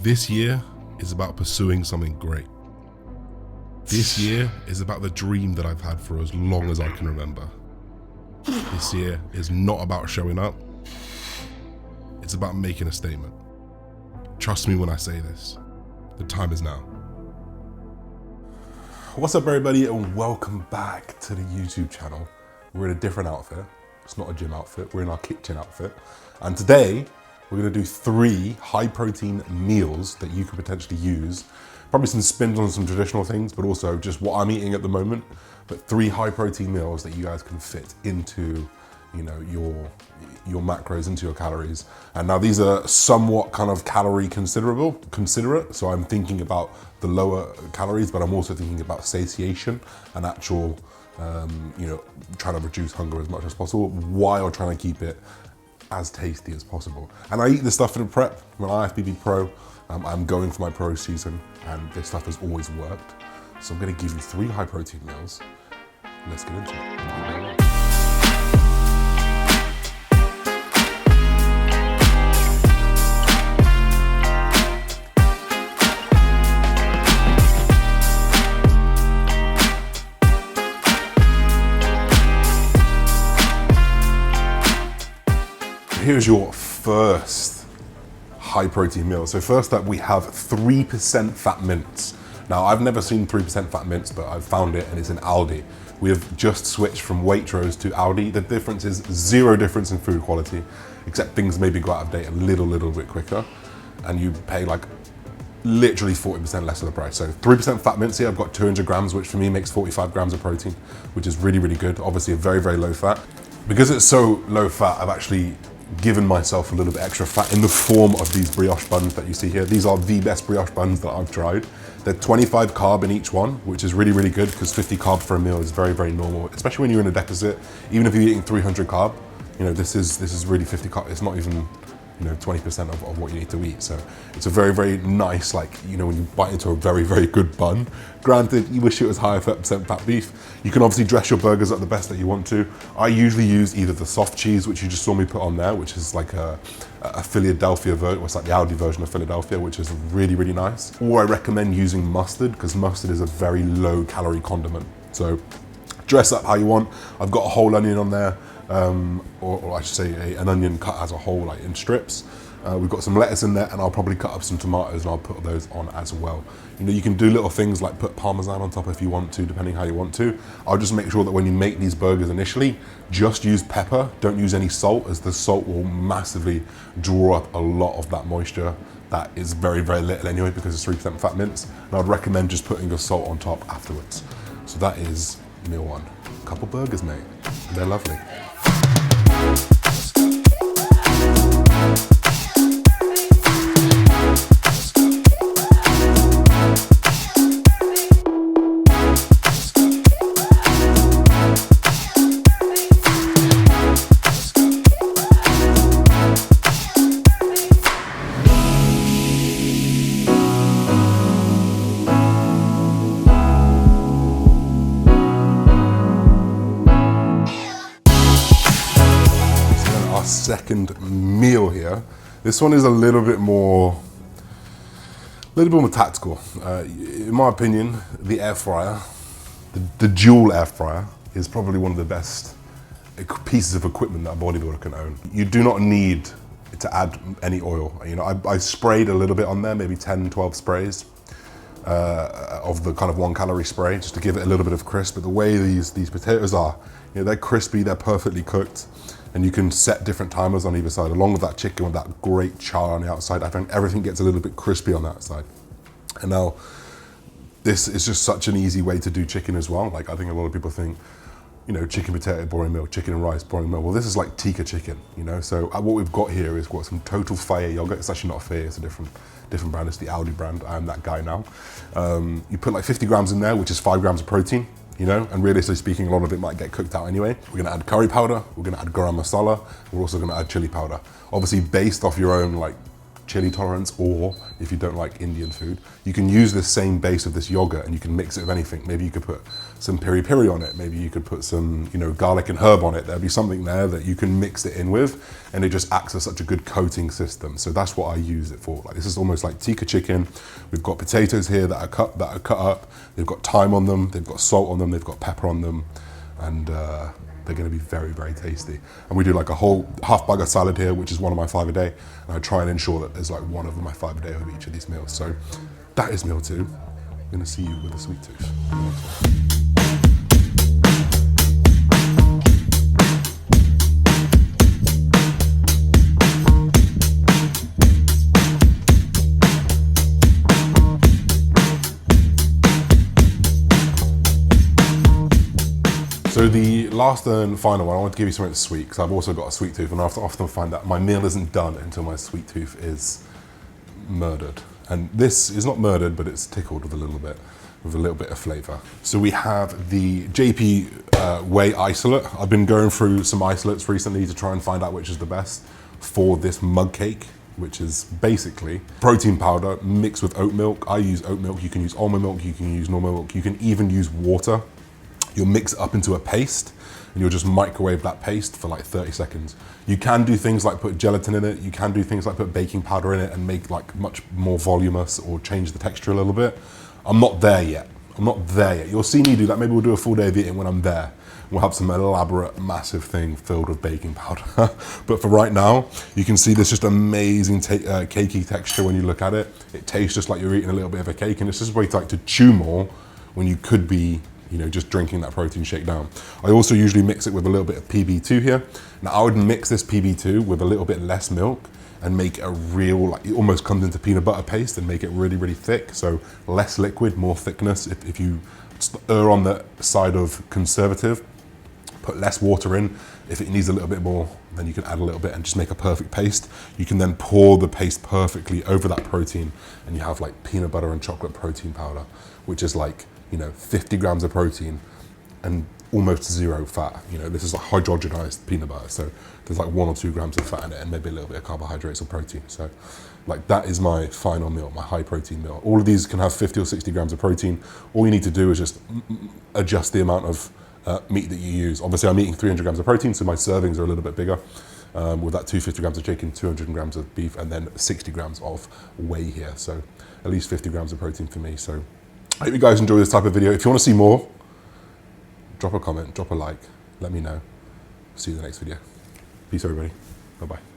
This year is about pursuing something great. This year is about the dream that I've had for as long as I can remember. This year is not about showing up. It's about making a statement. Trust me when I say this. The time is now. What's up, everybody, and welcome back to the YouTube channel. We're in a different outfit. It's not a gym outfit. We're in our kitchen outfit. And today, we're gonna do 3 high protein meals that you could potentially use. Probably some spins on some traditional things, but also just what I'm eating at the moment. But 3 high protein meals that you guys can fit into, you know, your macros, into your calories. And now these are somewhat kind of calorie considerate. So I'm thinking about the lower calories, but I'm also thinking about satiation and actual, trying to reduce hunger as much as possible while trying to keep it as tasty as possible. And I eat this stuff in a prep. I'm an IFBB pro. I'm going for my pro season, and this stuff has always worked. So I'm gonna give you 3 high protein meals. Let's get into it. Here's your first high protein meal. So first up, we have 3% fat mince. Now, I've never seen 3% fat mince, but I've found it and it's in Aldi. We have just switched from Waitrose to Aldi. The difference is 0 difference in food quality, except things maybe go out of date a little bit quicker, and you pay like literally 40% less of the price. So 3% fat mince here, I've got 200 grams, which for me makes 45 grams of protein, which is really good. Obviously a very low fat. Because it's so low fat, I've actually given myself a little bit extra fat in the form of these brioche buns that you see here. These are the best brioche buns that I've tried. They're 25 carb in each one, which is really good, because 50 carb for a meal is very normal, especially when you're in a deficit. Even if you're eating 300 carb, you know, this is really 50 carb. It's not even, 20% of what you need to eat. So it's a very nice, like, when you bite into a very good bun. Granted, you wish it was higher percent fat beef. You can obviously dress your burgers up the best that you want to. I usually use either the soft cheese, which you just saw me put on there, which is like a Philadelphia version, it's like the Aldi version of Philadelphia, which is really nice. Or I recommend using mustard, because mustard is a very low calorie condiment. So dress up how you want. I've got a whole onion on there. Or I should say an onion cut as a whole, like in strips. We've got some lettuce in there, and I'll probably cut up some tomatoes and I'll put those on as well. You can do little things like put Parmesan on top if you want to, depending how you want to. I'll just make sure that when you make these burgers initially, just use pepper, don't use any salt, as the salt will massively draw up a lot of that moisture that is very little anyway, because it's 3% fat mince. And I'd recommend just putting your salt on top afterwards. So that is meal 1. A couple burgers, mate. They're lovely. Second meal here. This one is a little bit more tactical. In my opinion, the air fryer, the dual air fryer, is probably one of the best pieces of equipment that a bodybuilder can own. You do not need to add any oil. I sprayed a little bit on there, maybe 10, 12 sprays of the kind of 1 calorie spray, just to give it a little bit of crisp. But the way these potatoes are, they're crispy, they're perfectly cooked. And you can set different timers on either side, along with that chicken with that great char on the outside. I think everything gets a little bit crispy on that side. And now, this is just such an easy way to do chicken as well. Like, I think a lot of people think, chicken, potato, boring meal, chicken and rice, boring meal. Well, this is like tikka chicken, So what we've got here is some total Faya yogurt. It's actually not Faya, it's a different brand. It's the Aldi brand. I'm that guy now. You put like 50 grams in there, which is 5 grams of protein. And realistically speaking, a lot of it might get cooked out anyway. We're gonna add curry powder, we're gonna add garam masala, we're also gonna add chili powder. Obviously based off your own chili tolerance, or if you don't like Indian food, you can use the same base of this yogurt and you can mix it with anything. Maybe you could put some piri piri on it. Maybe you could put some, you know, garlic and herb on it. There'll be something there that you can mix it in with, and it just acts as such a good coating system. So that's what I use it for. Like, this is almost like tikka chicken. We've got potatoes here that are cut up. They've got thyme on them. They've got salt on them. They've got pepper on them, and they're going to be very, very tasty. And we do like a whole half bag of salad here, which is one of my 5 a day. And I try and ensure that there's like one of my 5 a day of each of these meals. So that is meal 2. I'm going to see you with a sweet tooth. So the last and final one, I want to give you something sweet, because I've also got a sweet tooth, and I often find that my meal isn't done until my sweet tooth is murdered. And this is not murdered, but it's tickled with a little bit of flavor. So we have the JP Whey isolate. I've been going through some isolates recently to try and find out which is the best for this mug cake, which is basically protein powder mixed with oat milk. I use oat milk. You can use almond milk. You can use normal milk. You can even use water. You'll mix it up into a paste, and you'll just microwave that paste for like 30 seconds. You can do things like put gelatin in it. You can do things like put baking powder in it and make like much more voluminous or change the texture a little bit. I'm not there yet. You'll see me do that. Maybe we'll do a full day of eating when I'm there. We'll have some elaborate, massive thing filled with baking powder. But for right now, you can see this just amazing cakey texture when you look at it. It tastes just like you're eating a little bit of a cake, and it's just a way to like to chew more when you could be, you know, just drinking that protein shake down. I also usually mix it with a little bit of PB2 here. Now I would mix this PB2 with a little bit less milk and make a real, like, it almost comes into peanut butter paste, and make it really, really thick. So less liquid, more thickness. If you err on the side of conservative, put less water in. If it needs a little bit more, then you can add a little bit and just make a perfect paste. You can then pour the paste perfectly over that protein, and you have like peanut butter and chocolate protein powder, which is like, you know, 50 grams of protein and almost 0 fat. You know, this is like hydrogenized peanut butter, so there's like 1 or 2 grams of fat in it, and maybe a little bit of carbohydrates or protein. So like, that is my final meal, my high protein meal. All of these can have 50 or 60 grams of protein. All you need to do is just adjust the amount of meat that you use. Obviously I'm eating 300 grams of protein, so my servings are a little bit bigger. With that 250 grams of chicken, 200 grams of beef, and then 60 grams of whey here. So at least 50 grams of protein for me. So I hope you guys enjoy this type of video. If you want to see more, drop a comment, drop a like, let me know. See you in the next video. Peace everybody, bye-bye.